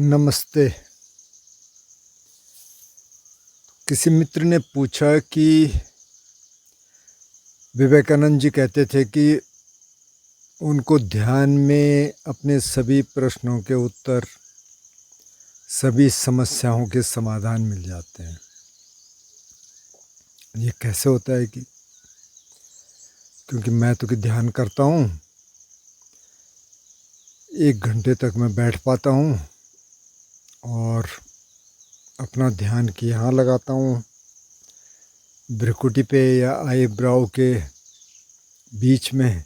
नमस्ते। किसी मित्र ने पूछा कि विवेकानंद जी कहते थे कि उनको ध्यान में अपने सभी प्रश्नों के उत्तर, सभी समस्याओं के समाधान मिल जाते हैं। ये कैसे होता है कि क्योंकि मैं तो कि ध्यान करता हूँ, 1 घंटे तक मैं बैठ पाता हूँ और अपना ध्यान कि यहाँ लगाता हूँ, भ्रुकुटी पे या आईब्राउ के बीच में।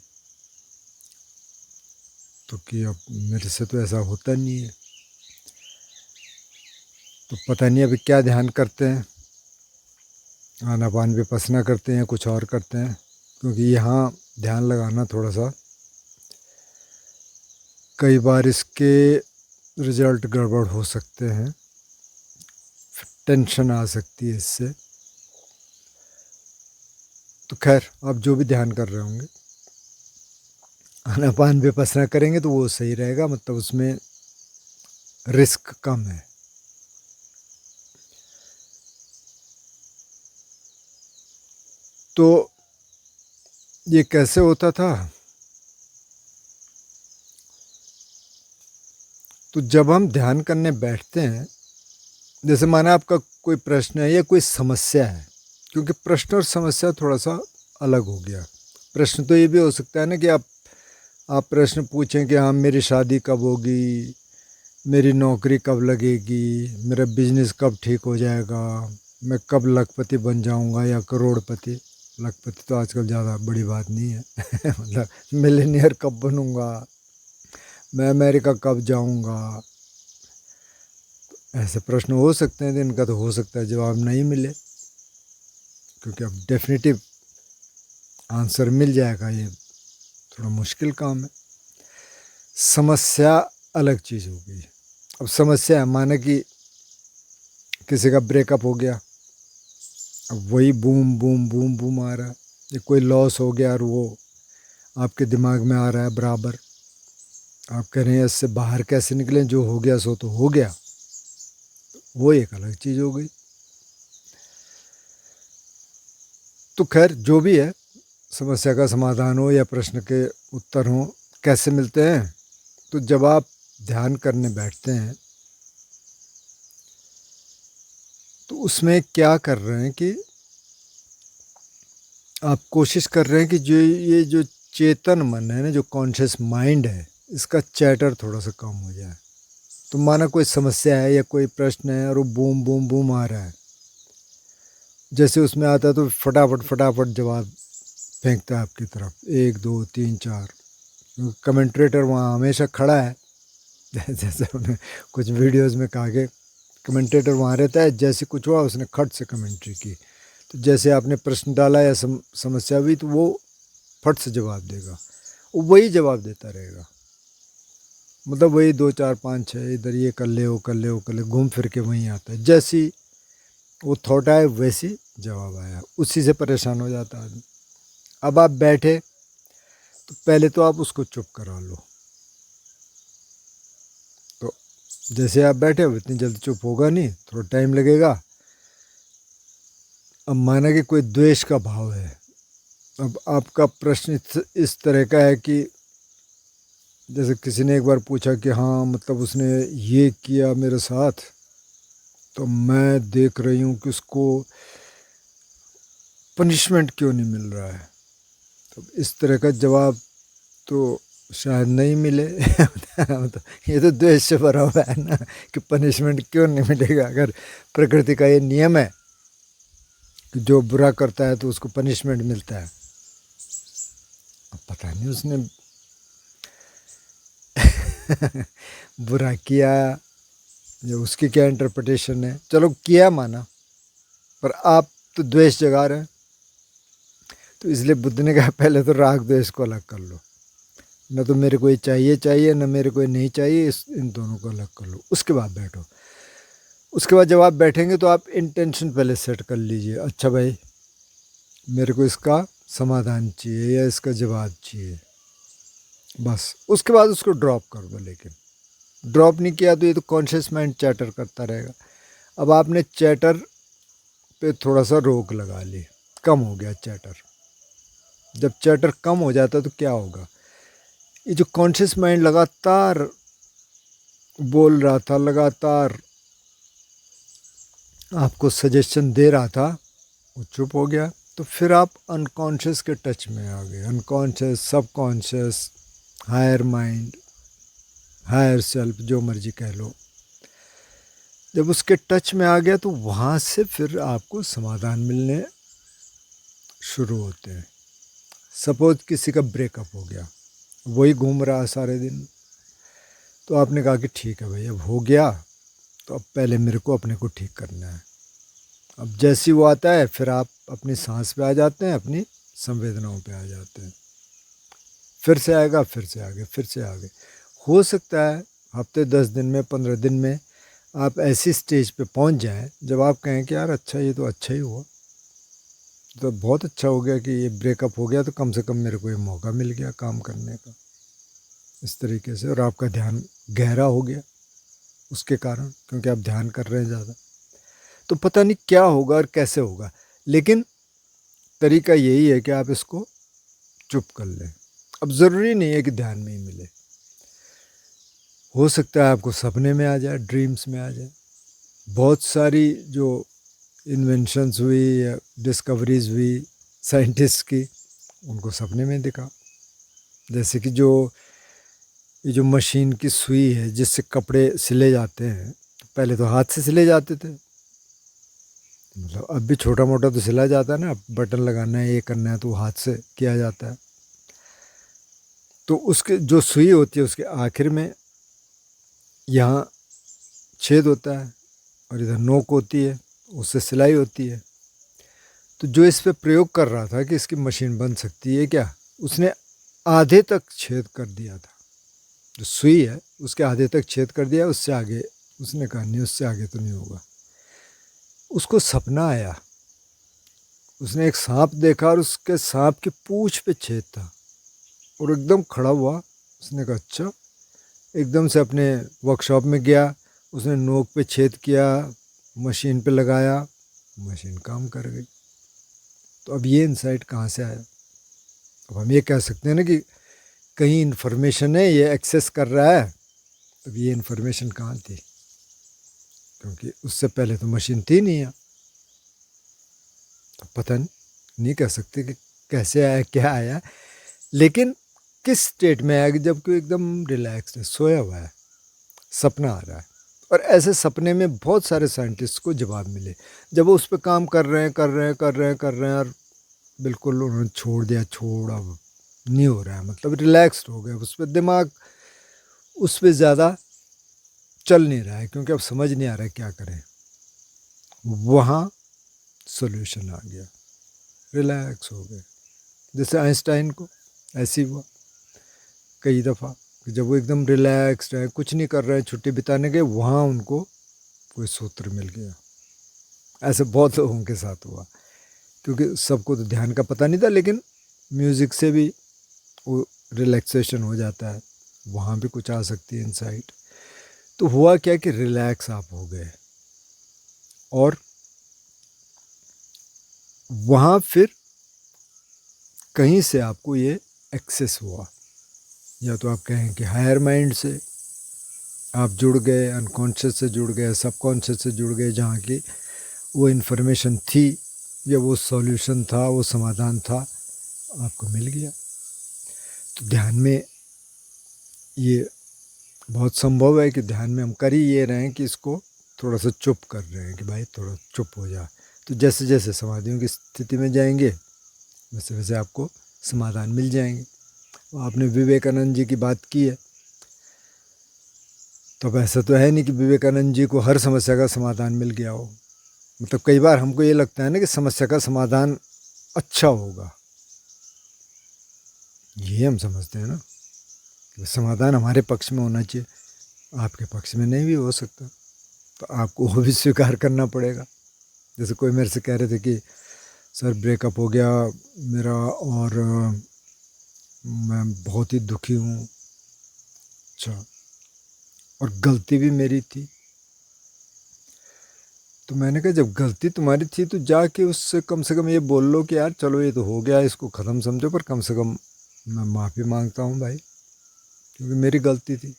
तो कि अब मेरे से तो ऐसा होता नहीं है, तो पता नहीं अभी क्या ध्यान करते हैं, आनापान विपස්සना करते हैं, कुछ और करते हैं। क्योंकि यहाँ ध्यान लगाना थोड़ा सा कई बार इसके रिजल्ट गड़बड़ हो सकते हैं, टेंशन आ सकती है इससे। तो खैर, आप जो भी ध्यान कर रहे होंगे, आनापान विपස්සना करेंगे तो वो सही रहेगा, मतलब उसमें रिस्क कम है। तो ये कैसे होता था? तो जब हम ध्यान करने बैठते हैं, जैसे माना आपका कोई प्रश्न है या कोई समस्या है, क्योंकि प्रश्न और समस्या थोड़ा सा अलग हो गया। प्रश्न तो ये भी हो सकता है ना कि आप प्रश्न पूछें कि हाँ, मेरी शादी कब होगी, मेरी नौकरी कब लगेगी, मेरा बिजनेस कब ठीक हो जाएगा, मैं कब लखपति बन जाऊंगा या करोड़पति। लखपति तो आजकल ज़्यादा बड़ी बात नहीं है मतलब मिलेनियर कब बनूंगा, मैं अमेरिका कब जाऊंगा। ऐसे प्रश्न हो सकते हैं, इनका तो हो सकता है जवाब नहीं मिले, क्योंकि अब डेफिनेटिव आंसर मिल जाएगा, ये थोड़ा मुश्किल काम है। समस्या अलग चीज़ हो गई। अब समस्या है, माना कि किसी का ब्रेकअप हो गया, अब वही बूम बूम बूम बूम आ रहा है, या कोई लॉस हो गया और वो आपके दिमाग में आ रहा है बराबर। आप कह रहे हैं इससे बाहर कैसे निकलें, जो हो गया सो तो हो गया, वो एक अलग चीज़ हो गई। तो खैर, जो भी है, समस्या का समाधान हो या प्रश्न के उत्तर हों, कैसे मिलते हैं? तो जब आप ध्यान करने बैठते हैं तो उसमें क्या कर रहे हैं कि आप कोशिश कर रहे हैं कि जो चेतन मन है ना, जो कॉन्शियस माइंड है, इसका चैटर थोड़ा सा कम हो जाए। तो माना कोई समस्या है या कोई प्रश्न है और वो बूम बूम बूम आ रहा है, जैसे उसमें आता है तो फटाफट फटाफट जवाब फेंकता है आपकी तरफ, 1 2 3 4। कमेंट्रेटर वहाँ हमेशा खड़ा है जैसे हमने कुछ वीडियोस में कहा कि कमेंटेटर वहाँ रहता है, जैसे कुछ हुआ उसने खट से कमेंट्री की। तो जैसे आपने प्रश्न डाला या समस्या हुई, तो वो फट से जवाब देगा, वो वही जवाब देता रहेगा। मतलब वही 2 4 5 6, इधर ये कर ले, वो कर ले, वो कर ले, घूम फिर के वहीं आता है। जैसी वो थॉट आए वैसी जवाब आया, उसी से परेशान हो जाता आदमी। अब आप बैठे तो पहले तो आप उसको चुप करा लो। तो जैसे आप बैठे हो, इतनी जल्दी चुप होगा नहीं, थोड़ा टाइम लगेगा। अब माना कि कोई द्वेष का भाव है, अब आपका प्रश्न इस तरह का है कि जैसे किसी ने एक बार पूछा कि हाँ, मतलब उसने ये किया मेरे साथ, तो मैं देख रही हूँ कि उसको पनिशमेंट क्यों नहीं मिल रहा है। तो इस तरह का जवाब तो शायद नहीं मिले तो ये तो द्वेष से भरा हुआ है ना, कि पनिशमेंट क्यों नहीं मिलेगा, अगर प्रकृति का ये नियम है कि जो बुरा करता है तो उसको पनिशमेंट मिलता है। अब पता नहीं उसने बुरा किया या उसकी क्या इंटरप्रिटेशन है। चलो किया माना, पर आप तो द्वेष जगा रहे हैं। तो इसलिए बुद्ध ने कहा पहले तो राग द्वेष को अलग कर लो। न तो मेरे को ये चाहिए चाहिए, न मेरे को ये नहीं चाहिए, इन दोनों को अलग कर लो, उसके बाद बैठो। उसके बाद जब आप बैठेंगे तो आप इंटेंशन पहले सेट कर लीजिए, अच्छा भाई, मेरे को इसका समाधान चाहिए या इसका जवाब चाहिए, बस। उसके बाद उसको ड्रॉप कर दो। लेकिन ड्रॉप नहीं किया तो ये तो कॉन्शियस माइंड चैटर करता रहेगा। अब आपने चैटर पे थोड़ा सा रोक लगा ली, कम हो गया चैटर। जब चैटर कम हो जाता है तो क्या होगा, ये जो कॉन्शियस माइंड लगातार बोल रहा था, लगातार आपको सजेशन दे रहा था, वो चुप हो गया। तो फिर आप अनकॉन्शियस के टच में आ गए। Unconscious, subconscious, higher mind, higher self, जो मर्जी कह लो। जब उसके टच में आ गया तो वहाँ से फिर आपको समाधान मिलने शुरू होते हैं। सपोज किसी का ब्रेकअप हो गया, वही घूम रहा है सारे दिन, तो आपने कहा कि ठीक है भाई, अब हो गया तो अब पहले मेरे को अपने को ठीक करना है। अब जैसी वो आता है फिर आप अपनी सांस पे आ जाते हैं, अपनी संवेदनाओं पे आ जाते हैं। फिर से आएगा, फिर से आगे, फिर से आगे। हो सकता है हफ्ते 10 दिन में, 15 दिन में आप ऐसी स्टेज पे पहुंच जाएं जब आप कहें कि यार अच्छा, ये तो अच्छा ही हुआ, तो बहुत अच्छा हो गया कि ये ब्रेकअप हो गया, तो कम से कम मेरे को ये मौका मिल गया काम करने का, इस तरीके से। और आपका ध्यान गहरा हो गया उसके कारण, क्योंकि आप ध्यान कर रहे हैं ज़्यादा। तो पता नहीं क्या होगा और कैसे होगा, लेकिन तरीका यही है कि आप इसको चुप कर लें। अब ज़रूरी नहीं है कि ध्यान में ही मिले, हो सकता है आपको सपने में आ जाए, ड्रीम्स में आ जाए। बहुत सारी जो इन्वेंशंस हुई या डिस्कवरीज हुई साइंटिस्ट की, उनको सपने में दिखा। जैसे कि ये जो मशीन की सुई है जिससे कपड़े सिले जाते हैं, पहले तो हाथ से सिले जाते थे, मतलब अब भी छोटा मोटा तो सिला जाता है ना, बटन लगाना है, ये करना है, तो हाथ से किया जाता है। तो उसके जो सुई होती है उसके आखिर में यहाँ छेद होता है और इधर नोक होती है, उससे सिलाई होती है। तो जो इस पे प्रयोग कर रहा था कि इसकी मशीन बन सकती है क्या, उसने आधे तक छेद कर दिया था। जो सुई है उसके आधे तक छेद कर दिया, उससे आगे उसने कहा नहीं, उससे आगे तो नहीं होगा। उसको सपना आया, उसने एक सांप देखा और उसके सांप की पूंछ पे छेद था, और एकदम खड़ा हुआ। उसने कहा अच्छा, एकदम से अपने वर्कशॉप में गया, उसने नोक पे छेद किया, मशीन पे लगाया, मशीन काम कर गई। तो अब ये इंसाइट कहाँ से आया? अब हम ये कह सकते हैं ना कि कहीं इन्फॉर्मेशन है, ये एक्सेस कर रहा है। अब ये इन्फॉर्मेशन कहाँ थी, क्योंकि उससे पहले तो मशीन थी नहीं यहाँ। तो पता नहीं कह सकते कि कैसे आया, क्या आया, लेकिन किस स्टेट में आया कि जब कोई एकदम रिलैक्स है, सोया हुआ है, सपना आ रहा है। और ऐसे सपने में बहुत सारे साइंटिस्ट को जवाब मिले, जब वो उस पर काम कर रहे हैं, कर रहे हैं, और बिल्कुल उन्होंने छोड़ दिया, छोड़ अब नहीं हो रहा है, मतलब रिलैक्स्ड हो गए, उस पर दिमाग उस पर ज़्यादा चल नहीं रहा है, क्योंकि अब समझ नहीं आ रहा है क्या करें। वहाँ सोल्यूशन आ गया, रिलैक्स हो गए। जैसे आइंस्टाइन को ऐसे ही हुआ कई दफ़ा कि जब वो एकदम रिलैक्स्ड है, कुछ नहीं कर रहे हैं, छुट्टी बिताने गए, वहाँ उनको कोई सूत्र मिल गया। ऐसे बहुत लोगों के साथ हुआ, क्योंकि सबको तो ध्यान का पता नहीं था, लेकिन म्यूज़िक से भी वो रिलैक्सेशन हो जाता है, वहाँ भी कुछ आ सकती है इंसाइट। तो हुआ क्या कि रिलैक्स आप हो गए, और वहाँ फिर कहीं से आपको ये एक्सेस हुआ, या तो आप कहें कि हायर माइंड से आप जुड़ गए, अनकॉन्शियस से जुड़ गए, सबकॉन्शियस से जुड़ गए, जहाँ की वो इन्फॉर्मेशन थी या वो सॉल्यूशन था, वो समाधान था, आपको मिल गया। तो ध्यान में ये बहुत संभव है कि ध्यान में हम कर ही ये रहे हैं कि इसको थोड़ा सा चुप कर रहे हैं कि भाई थोड़ा चुप हो जा। तो जैसे जैसे समाधियों की स्थिति में जाएंगे, वैसे वैसे आपको समाधान मिल जाएंगे। आपने विवेकानंद जी की बात की है, तो अब ऐसा तो है नहीं कि विवेकानंद जी को हर समस्या का समाधान मिल गया हो। मतलब कई बार हमको ये लगता है ना कि समस्या का समाधान अच्छा होगा, ये हम समझते हैं ना कि समाधान हमारे पक्ष में होना चाहिए, आपके पक्ष में नहीं भी हो सकता, तो आपको वो भी स्वीकार करना पड़ेगा। जैसे कोई मेरे से कह रहे थे कि सर ब्रेकअप हो गया मेरा, और मैं बहुत ही दुखी हूँ। अच्छा, और गलती भी मेरी थी। तो मैंने कहा जब गलती तुम्हारी थी तो जाके उससे कम से कम ये बोल लो कि यार चलो ये तो हो गया, इसको ख़त्म समझो, पर कम से कम मैं माफ़ी मांगता हूँ भाई, क्योंकि मेरी गलती थी।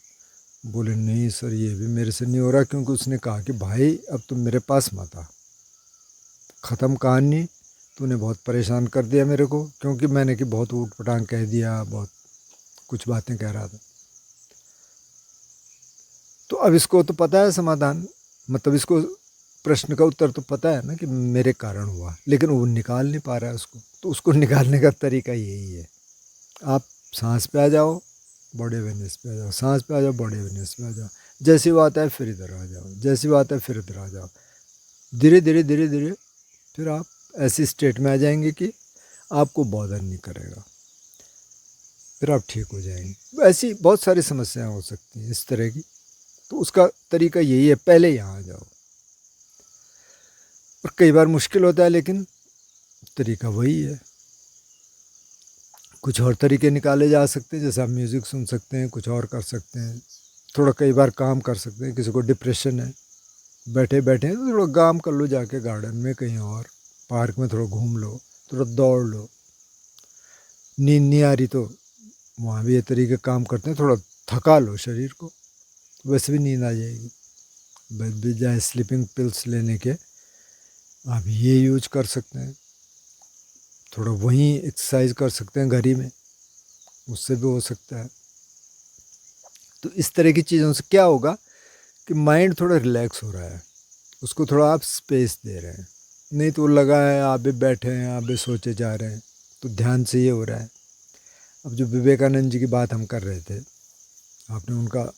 बोले नहीं सर ये भी मेरे से नहीं हो रहा, क्योंकि उसने कहा कि भाई अब तुम मेरे पास मत आ, ख़त्म कहानी, तूने बहुत परेशान कर दिया मेरे को, क्योंकि मैंने कि बहुत ऊट पटांग कह दिया, बहुत कुछ बातें कह रहा था। तो अब इसको तो पता है समाधान, मतलब इसको प्रश्न का उत्तर तो पता है ना कि मेरे कारण हुआ, लेकिन वो निकाल नहीं पा रहा है उसको। तो उसको निकालने का तरीका यही है, आप सांस पे आ जाओ, बॉडी अवेयरनेस पे आ जाओ, सांस पे आ जाओ, बॉडी अवेयरनेस पे आ जाओ, जैसी बात है फिर इधर आ जाओ, जैसी बात है फिर इधर आ जाओ। धीरे धीरे धीरे धीरे फिर आप ऐसी स्टेट में आ जाएंगे कि आपको बॉदर नहीं करेगा, फिर आप ठीक हो जाएंगे। ऐसी बहुत सारी समस्याएं हो सकती हैं इस तरह की। तो उसका तरीका यही है, पहले यहाँ आ जाओ। और कई बार मुश्किल होता है, लेकिन तरीका वही है। कुछ और तरीके निकाले जा सकते हैं, जैसे आप म्यूज़िक सुन सकते हैं, कुछ और कर सकते हैं, थोड़ा कई बार काम कर सकते हैं। किसी को डिप्रेशन है, बैठे बैठे हैं तो थोड़ा काम कर लो जाके गार्डन में, कहीं और पार्क में थोड़ा घूम लो, थोड़ा दौड़ लो। नींद नहीं आ रही तो वहाँ भी ये तरीके काम करते हैं, थोड़ा थका लो शरीर को, वैसे भी नींद आ जाएगी। बजाय स्लीपिंग पिल्स लेने के आप ये यूज कर सकते हैं। थोड़ा वहीं एक्सरसाइज कर सकते हैं घर ही में, उससे भी हो सकता है। तो इस तरह की चीज़ों से क्या होगा कि माइंड थोड़ा रिलैक्स हो रहा है, उसको थोड़ा आप स्पेस दे रहे हैं। नहीं तो लगा है आप भी बैठे हैं, आप भी सोचे जा रहे हैं, तो ध्यान से ये हो रहा है। अब जो विवेकानंद जी की बात हम कर रहे थे, आपने उनका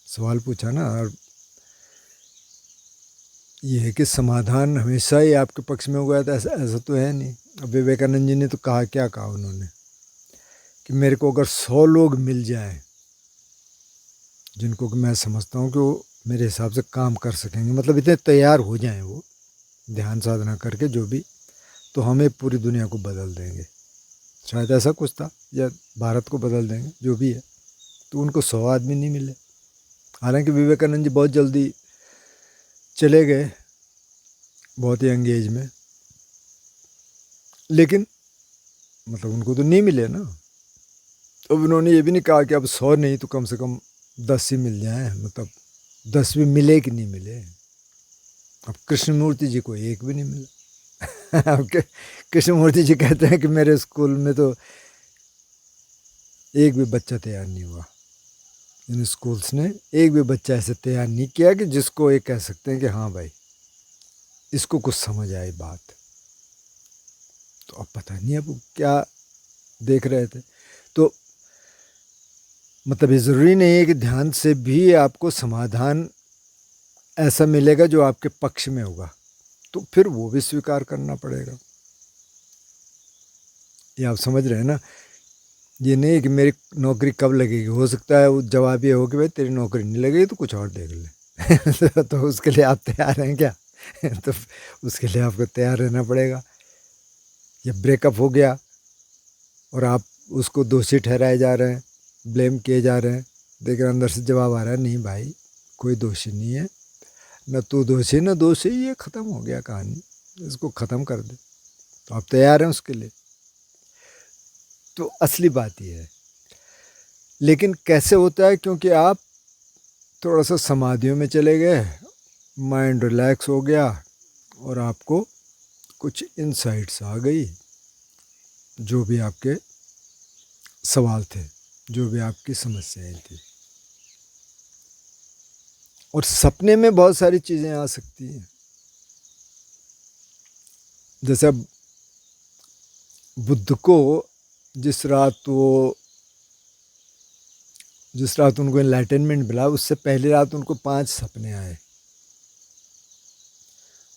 सवाल पूछा ना, और ये है कि समाधान हमेशा ही आपके पक्ष में होगा, तो ऐसा ऐसा तो है नहीं। अब विवेकानंद जी ने तो कहा, क्या कहा उन्होंने कि मेरे को अगर 100 लोग मिल जाएं जिनको कि मैं समझता हूँ कि वो मेरे हिसाब से काम कर सकेंगे, मतलब इतने तैयार हो जाएं वो ध्यान साधना करके जो भी, तो हमें पूरी दुनिया को बदल देंगे। शायद ऐसा कुछ था, या भारत को बदल देंगे, जो भी है। तो उनको 100 आदमी नहीं मिले। हालांकि विवेकानंद जी बहुत जल्दी चले गए, बहुत यंग एज में, लेकिन मतलब उनको तो नहीं मिले ना। तो उन्होंने ये भी नहीं कहा कि अब 100 नहीं तो कम से कम 10 ही मिल जाए, मतलब 10 भी मिले कि नहीं मिले। अब कृष्णमूर्ति जी को एक भी नहीं मिला। अब कृष्णमूर्ति जी कहते हैं कि मेरे स्कूल में तो एक भी बच्चा तैयार नहीं हुआ, इन स्कूल्स ने एक भी बच्चा ऐसे तैयार नहीं किया कि जिसको ये कह सकते हैं कि हाँ भाई इसको कुछ समझ आई बात। तो अब पता नहीं अब क्या देख रहे थे। तो मतलब ये ज़रूरी नहीं है कि ध्यान से भी आपको समाधान ऐसा मिलेगा जो आपके पक्ष में होगा, तो फिर वो भी स्वीकार करना पड़ेगा। ये आप समझ रहे हैं ना। ये नहीं कि मेरी नौकरी कब लगेगी, हो सकता है वो जवाब ये हो कि भाई तेरी नौकरी नहीं लगेगी तो कुछ और देख ले। तो उसके लिए आप तैयार हैं क्या? तो उसके लिए आपको तैयार रहना पड़ेगा। ये ब्रेकअप हो गया और आप उसको दोषी ठहराए जा रहे हैं, ब्लेम किए जा रहे हैं, लेकिन अंदर से जवाब आ रहा है नहीं भाई कोई दोषी नहीं है, न तू दोषी न दोषी, ये ख़त्म हो गया कहानी, इसको ख़त्म कर दे। तो आप तैयार हैं उसके लिए। तो असली बात ये है। लेकिन कैसे होता है? क्योंकि आप थोड़ा सा समाधियों में चले गए, माइंड रिलैक्स हो गया और आपको कुछ इनसाइट्स आ गई, जो भी आपके सवाल थे, जो भी आपकी समस्याएं थी। और सपने में बहुत सारी चीज़ें आ सकती हैं। जैसे अब बुद्ध को जिस रात उनको एनलाइटनमेंट मिला, उससे पहली रात उनको 5 सपने आए,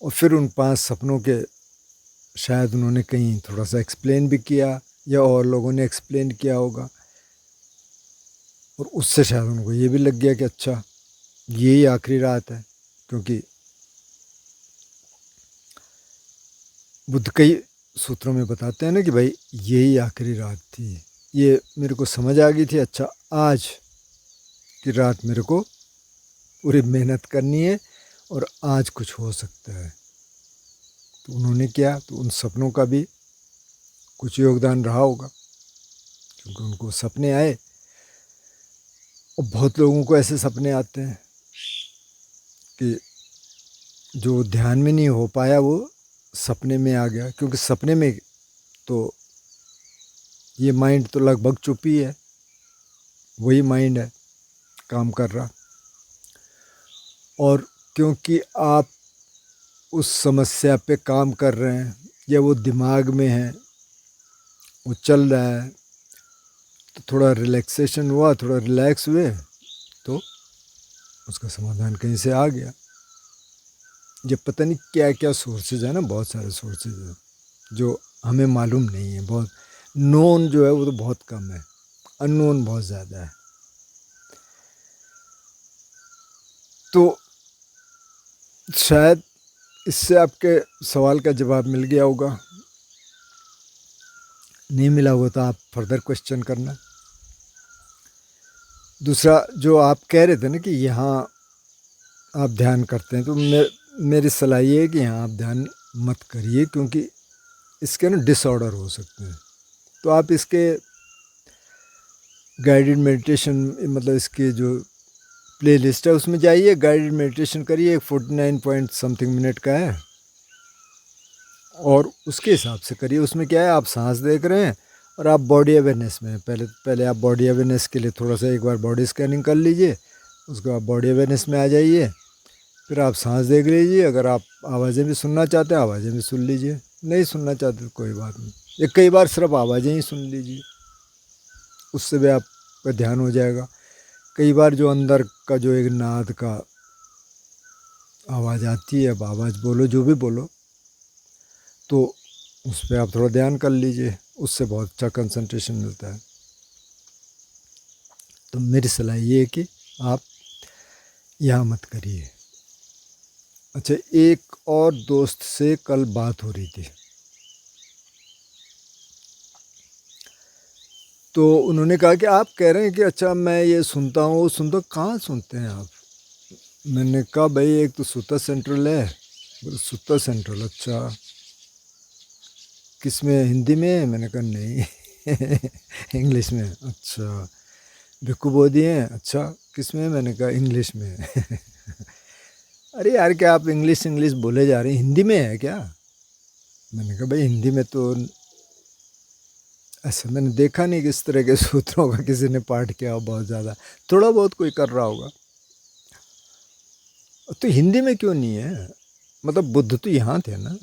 और फिर उन 5 सपनों के शायद उन्होंने कहीं थोड़ा सा एक्सप्लेन भी किया, या और लोगों ने एक्सप्लेन किया होगा, और उससे शायद उनको ये भी लग गया कि अच्छा यही आखिरी रात है। क्योंकि बुद्ध कई सूत्रों में बताते हैं ना कि भाई यही आखिरी रात थी, ये मेरे को समझ आ गई थी, अच्छा आज की रात मेरे को पूरी मेहनत करनी है और आज कुछ हो सकता है। तो उन्होंने किया, तो उन सपनों का भी कुछ योगदान रहा होगा, क्योंकि उनको सपने आए। और बहुत लोगों को ऐसे सपने आते हैं कि जो ध्यान में नहीं हो पाया वो सपने में आ गया, क्योंकि सपने में तो ये माइंड तो लगभग चुप ही है, वही माइंड है काम कर रहा। और क्योंकि आप उस समस्या पे काम कर रहे हैं या वो दिमाग में है, वो चल रहा है, तो थोड़ा रिलैक्सेशन हुआ, थोड़ा रिलैक्स हुए तो उसका समाधान कहीं से आ गया। ये पता नहीं क्या क्या सोर्सेज है ना, बहुत सारे सोर्सेज हैं जो हमें मालूम नहीं है। बहुत नोन जो है वो तो बहुत कम है, अननोन बहुत ज़्यादा है। तो शायद इससे आपके सवाल का जवाब मिल गया होगा। नहीं मिला होगा तो आप फर्दर क्वेश्चन करना। दूसरा जो आप कह रहे थे ना कि यहाँ आप ध्यान करते हैं, तो मेरी सलाह ये है कि यहाँ आप ध्यान मत करिए, क्योंकि इसके ना डिसऑर्डर हो सकते हैं। तो आप इसके गाइडेड मेडिटेशन, मतलब इसके जो प्लेलिस्ट है उसमें जाइए, गाइडेड मेडिटेशन करिए, 49 पॉइंट समथिंग मिनट का है, और उसके हिसाब से करिए। उसमें क्या है, आप सांस देख रहे हैं और आप बॉडी अवेयरनेस में हैं। पहले आप बॉडी अवेयरनेस के लिए थोड़ा सा एक बार बॉडी स्कैनिंग कर लीजिए, उसके बाद बॉडी अवेयरनेस में आ जाइए, फिर आप सांस देख लीजिए। अगर आप आवाज़ें भी सुनना चाहते हैं आवाज़ें भी सुन लीजिए, नहीं सुनना चाहते तो कोई बात नहीं, या कई बार सिर्फ आवाज़ें ही सुन लीजिए, उससे भी आपका ध्यान हो जाएगा। कई बार जो अंदर का जो एक नाद का आवाज़ आती है, अब आवाज़ बोलो जो भी बोलो, तो उस पर आप थोड़ा ध्यान कर लीजिए, उससे बहुत अच्छा कंसंट्रेशन मिलता है। तो मेरी सलाह ये है कि आप यहाँ मत करिए। अच्छा, एक और दोस्त से कल बात हो रही थी, तो उन्होंने कहा कि आप कह रहे हैं कि अच्छा मैं ये सुनता हूँ वो सुनता हूँ, कहाँ सुनते हैं आप? मैंने कहा भाई एक तो सुता सेंट्रल है। बोले सुता सेंट्रल, अच्छा किस में, हिंदी में? मैंने कहा नहीं इंग्लिश में। अच्छा भिक्खु बोधी हैं, अच्छा किस में? मैंने कहा इंग्लिश में अरे यार क्या आप इंग्लिश इंग्लिश बोले जा रहे हैं, हिंदी में है क्या? मैंने कहा भाई हिंदी में तो ऐसा मैंने देखा नहीं कि इस तरह के सूत्रों का किसी ने पाठ किया हो बहुत ज़्यादा, थोड़ा बहुत कोई कर रहा होगा। तो हिंदी में क्यों नहीं है? मतलब बुद्ध तो यहाँ थे ना,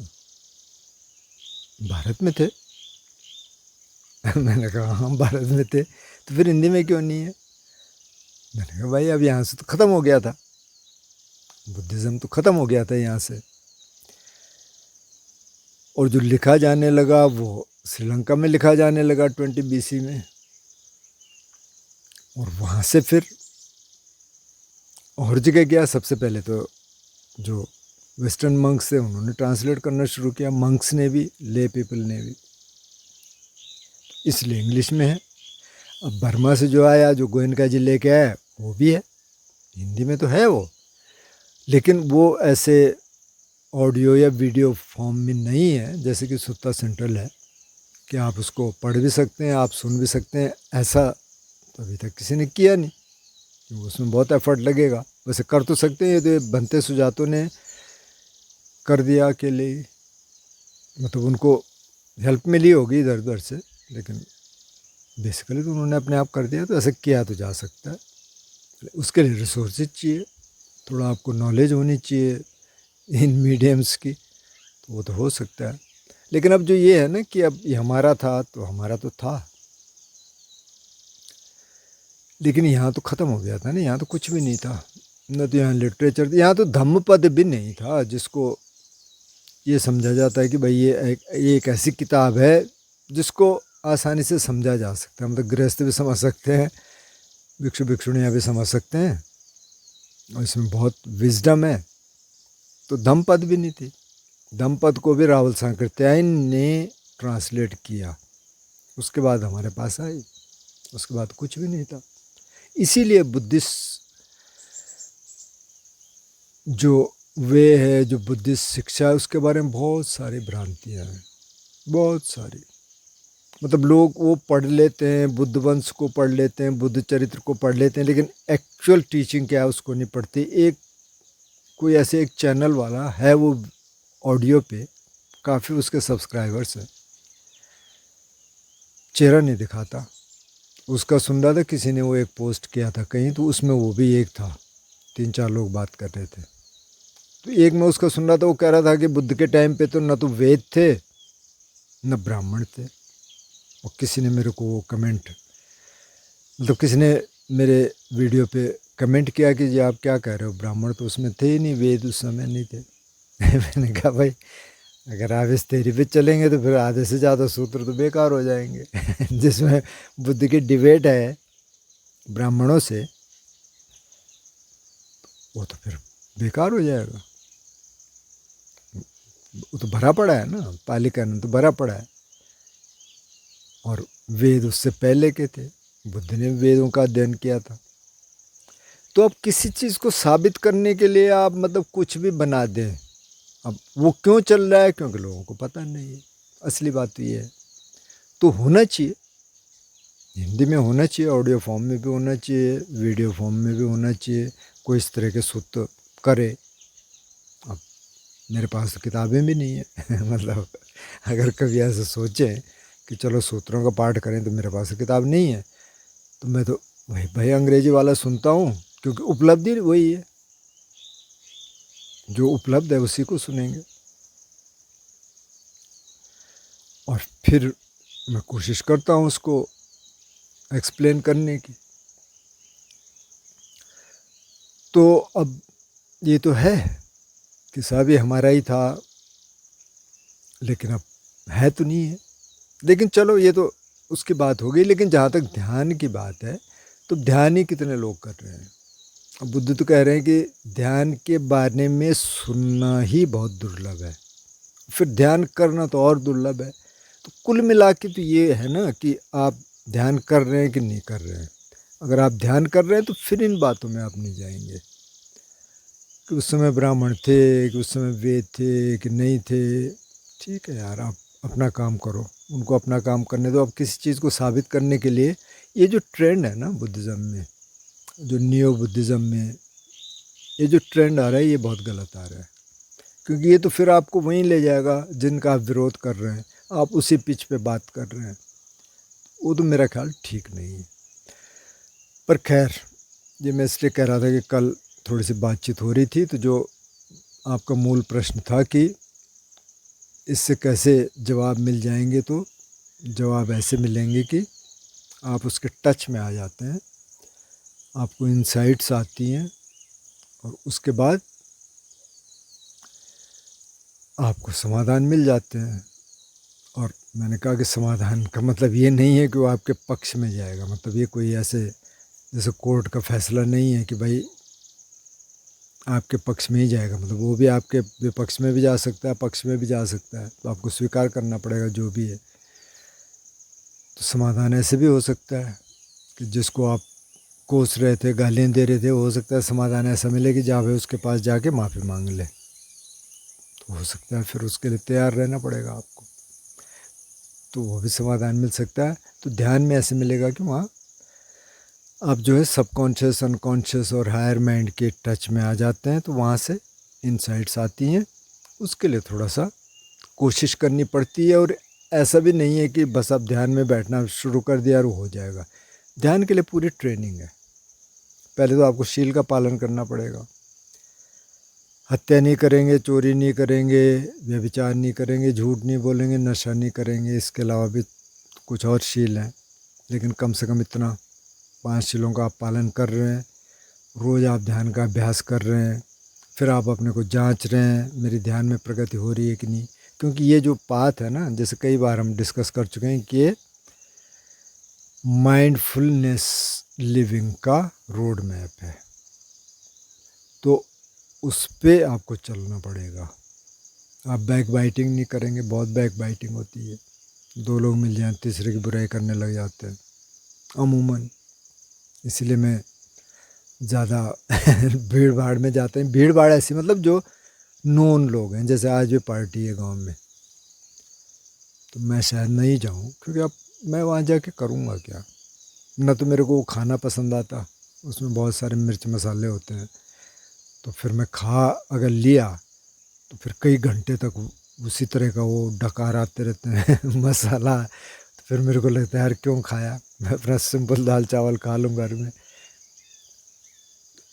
भारत में थे मैंने कहा हाँ भारत में थे, तो फिर हिंदी में क्यों नहीं है? मैंने कहा भाई अब यहाँ से तो ख़त्म हो गया था, बुद्धिज़्म तो ख़त्म हो गया था यहाँ से, और जो लिखा जाने लगा वो श्रीलंका में लिखा जाने लगा 20 BC में, और वहाँ से फिर और जगह गया। सबसे पहले तो जो वेस्टर्न मंक्स थे उन्होंने ट्रांसलेट करना शुरू किया, मंक्स ने भी, ले पीपल ने भी, इसलिए इंग्लिश में है। अब बर्मा से जो आया, जो गोयनका जी लेके आया, वो भी है, हिंदी में तो है वो, लेकिन वो ऐसे ऑडियो या वीडियो फॉर्म में नहीं है जैसे कि सुत्ता सेंट्रल है, कि आप उसको पढ़ भी सकते हैं, आप सुन भी सकते हैं। ऐसा तो अभी तक किसी ने किया नहीं, क्योंकि उसमें बहुत एफर्ट लगेगा। वैसे कर तो सकते हैं, ये तो बनते सुजातों ने कर दिया अकेले ही, मतलब उनको हेल्प मिली होगी इधर उधर से, लेकिन बेसिकली तो उन्होंने अपने आप कर दिया। तो ऐसे किया तो जा सकता है, उसके लिए रिसोर्सेज चाहिए, थोड़ा आपको नॉलेज होनी चाहिए इन मीडियम्स की, तो वो तो हो सकता है। लेकिन अब जो ये है ना कि अब ये हमारा था तो हमारा तो था, लेकिन यहाँ तो ख़त्म हो गया था ना, यहाँ तो कुछ भी नहीं था, न तो यहाँ लिटरेचर, यहाँ तो धम्मपद भी नहीं था जिसको ये समझा जाता है कि भाई ये एक ऐसी किताब है जिसको आसानी से समझा जा सकता है, मतलब गृहस्थ भी समझ सकते हैं, भिक्षु भिक्षुणियाँ भी समझ सकते हैं, और इसमें बहुत विजडम है। तो धम्मपद भी नहीं थी, धम्मपद को भी राहुल सांकृत्यायन ने ट्रांसलेट किया, उसके बाद हमारे पास आई, उसके बाद कुछ भी नहीं था। इसीलिए बुद्धिस्ट जो वे है, जो बुद्धिस्ट शिक्षा है, उसके बारे में बहुत सारी भ्रांतियाँ हैं, बहुत सारी। मतलब लोग वो पढ़ लेते हैं, बुद्ध वंश को पढ़ लेते हैं, बुद्ध चरित्र को पढ़ लेते हैं, लेकिन एक्चुअल टीचिंग क्या है उसको नहीं पढ़ते। एक कोई ऐसे एक चैनल वाला है, वो ऑडियो पे काफ़ी उसके सब्सक्राइबर्स हैं, चेहरा नहीं दिखाता। उसका सुन रहा था, किसी ने वो एक पोस्ट किया था कहीं, तो उसमें वो भी एक था, 3-4 लोग बात कर रहे थे। तो एक में उसका सुन रहा था, वो कह रहा था कि बुद्ध के टाइम पे तो न तो वेद थे न ब्राह्मण थे। और किसी ने मेरे को वो कमेंट, मतलब किसी ने मेरे वीडियो पे कमेंट किया कि जी आप क्या कह रहे हो, ब्राह्मण तो उसमें थे ही नहीं, वेद उस समय नहीं थे। मैंने कहा भाई, अगर आप इस थ्योरी पे चलेंगे तो फिर आधे से ज़्यादा सूत्र तो बेकार हो जाएंगे। जिसमें बुद्ध की डिबेट है ब्राह्मणों से, वो तो फिर बेकार हो जाएगा। वो तो भरा पड़ा है ना, पालिका ने तो भरा पड़ा है। और वेद उससे पहले के थे, बुद्ध ने वेदों का अध्ययन किया था। तो अब किसी चीज़ को साबित करने के लिए आप मतलब कुछ भी बना दें, अब वो क्यों चल रहा है, क्योंकि लोगों को पता नहीं है। असली बात तो ये है। तो होना चाहिए, हिंदी में होना चाहिए, ऑडियो फॉर्म में भी होना चाहिए, वीडियो फॉर्म में भी होना चाहिए, कोई इस तरह के सूत्र करे। अब मेरे पास तो किताबें भी नहीं है। मतलब अगर कभी ऐसे सोचें कि चलो सूत्रों का पाठ करें, तो मेरे पास तो किताब नहीं है। तो मैं तो वही भाई अंग्रेजी वाला सुनता हूँ, क्योंकि उपलब्धि वही है, जो उपलब्ध है उसी को सुनेंगे। और फिर मैं कोशिश करता हूँ उसको एक्सप्लेन करने की। तो अब ये तो है कि सब ये हमारा ही था, लेकिन अब है तो नहीं है। लेकिन चलो ये तो उसकी बात हो गई। लेकिन जहाँ तक ध्यान की बात है, तो ध्यान ही कितने लोग कर रहे हैं। अब बुद्ध तो कह रहे हैं कि ध्यान के बारे में सुनना ही बहुत दुर्लभ है, फिर ध्यान करना तो और दुर्लभ है। तो कुल मिला के तो ये है ना कि आप ध्यान कर रहे हैं कि नहीं कर रहे हैं। अगर आप ध्यान कर रहे हैं तो फिर इन बातों में आप नहीं जाएंगे कि उस समय ब्राह्मण थे, कि उस समय वेद थे कि नहीं थे। ठीक है यार, आप अपना काम करो, उनको अपना काम करने दो। अब किसी चीज़ को साबित करने के लिए ये जो ट्रेंड है ना बुद्धिज़्म में, जो नियो बुद्धिज़्म में ये जो ट्रेंड आ रहा है, ये बहुत गलत आ रहा है। क्योंकि ये तो फिर आपको वहीं ले जाएगा जिनका आप विरोध कर रहे हैं, आप उसी पिच पे बात कर रहे हैं। वो तो मेरा ख्याल ठीक नहीं है। पर खैर, ये मैं इसलिए कह रहा था कि कल थोड़ी सी बातचीत हो रही थी, तो जो आपका मूल प्रश्न था कि इससे कैसे जवाब मिल जाएंगे, तो जवाब ऐसे मिलेंगे कि आप उसके टच में आ जाते हैं, आपको इंसाइट्स आती हैं, और उसके बाद आपको समाधान मिल जाते हैं। और मैंने कहा कि समाधान का मतलब ये नहीं है कि वो आपके पक्ष में जाएगा। मतलब ये कोई ऐसे जैसे कोर्ट का फैसला नहीं है कि भाई आपके पक्ष में ही जाएगा। मतलब वो भी आपके विपक्ष में भी जा सकता है, पक्ष में भी जा सकता है। तो आपको स्वीकार करना पड़ेगा जो भी है। तो समाधान ऐसे भी हो सकता है कि जिसको आप कोस रहे थे, गालियाँ दे रहे थे, हो सकता है समाधान ऐसा मिले कि जावे उसके पास जाके माफ़ी मांग ले। तो हो सकता है फिर उसके लिए तैयार रहना पड़ेगा आपको, तो वो भी समाधान मिल सकता है। तो ध्यान में ऐसे मिलेगा कि वहाँ आप जो है सबकॉन्शियस, अनकॉन्शियस और हायर माइंड के टच में आ जाते हैं। तो वहाँ से इनसाइट्स आती हैं। उसके लिए थोड़ा सा कोशिश करनी पड़ती है। और ऐसा भी नहीं है कि बस आप ध्यान में बैठना शुरू कर दिया और वो हो जाएगा। ध्यान के लिए पूरी ट्रेनिंग है। पहले तो आपको शील का पालन करना पड़ेगा। हत्या नहीं करेंगे, चोरी नहीं करेंगे, व्यभिचार नहीं करेंगे, झूठ नहीं बोलेंगे, नशा नहीं करेंगे। इसके अलावा भी कुछ और शील हैं, लेकिन कम से कम इतना 5 शीलों का आप पालन कर रहे हैं। रोज़ आप ध्यान का अभ्यास कर रहे हैं। फिर आप अपने को जांच रहे हैं, मेरी ध्यान में प्रगति हो रही है कि नहीं। क्योंकि ये जो पाथ है ना, जैसे कई बार हम डिस्कस कर चुके हैं कि ये माइंडफुलनेस लिविंग का रोड मैप है। तो उस पे आपको चलना पड़ेगा। आप बैक बाइटिंग नहीं करेंगे, बहुत बैक बाइटिंग होती है। 2 लोग मिल जाएं, तीसरे की बुराई करने लग जाते हैं अमूमन। इसलिए मैं ज़्यादा भीड़ भाड़ में जाते हैं। भीड़ भाड़ ऐसी मतलब जो नोन लोग हैं, जैसे आज भी पार्टी है गांव में, तो मैं शायद नहीं जाऊं, क्योंकि अब मैं वहाँ जाके करूँगा क्या। न तो मेरे को वो खाना पसंद आता, उसमें बहुत सारे मिर्च मसाले होते हैं, तो फिर मैं खा अगर लिया तो फिर कई घंटे तक उसी तरह का वो डकार आते रहते हैं मसाला। तो फिर मेरे को लगता है यार क्यों खाया, मैं अपना सिंपल दाल चावल खा लूँ घर में।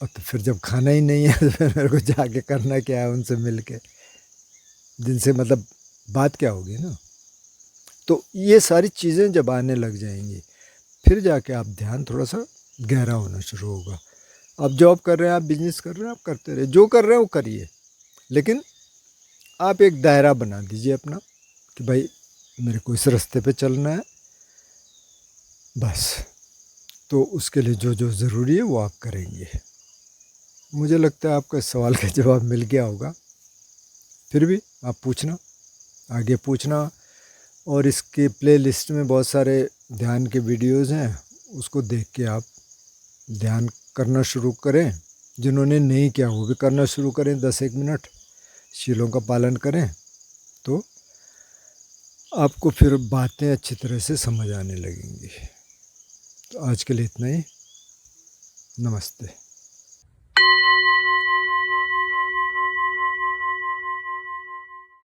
और तो फिर जब खाना ही नहीं है तो फिर मेरे को जाके करना क्या है उनसे मिल के, जिनसे मतलब बात क्या होगी ना। तो ये सारी चीज़ें जब आने लग जाएंगी, फिर जाके आप ध्यान थोड़ा सा गहरा होना शुरू होगा। आप जॉब कर रहे हैं, आप बिजनेस कर रहे हैं, आप करते रहे, जो कर रहे हैं वो करिए, लेकिन आप एक दायरा बना दीजिए अपना कि भाई मेरे को इस रास्ते पे चलना है बस। तो उसके लिए जो जो ज़रूरी है वो आप करेंगे। मुझे लगता है आपका इस सवाल का जवाब मिल गया होगा। फिर भी आप पूछना, आगे पूछना। और इसके प्ले लिस्ट में बहुत सारे ध्यान के वीडियोज़ हैं, उसको देख के आप ध्यान करना शुरू करें। जिन्होंने नहीं किया वो भी करना शुरू करें, 10-1 मिनट शीलों का पालन करें, तो आपको फिर बातें अच्छी तरह से समझ आने लगेंगी। तो आज के लिए इतना ही। नमस्ते।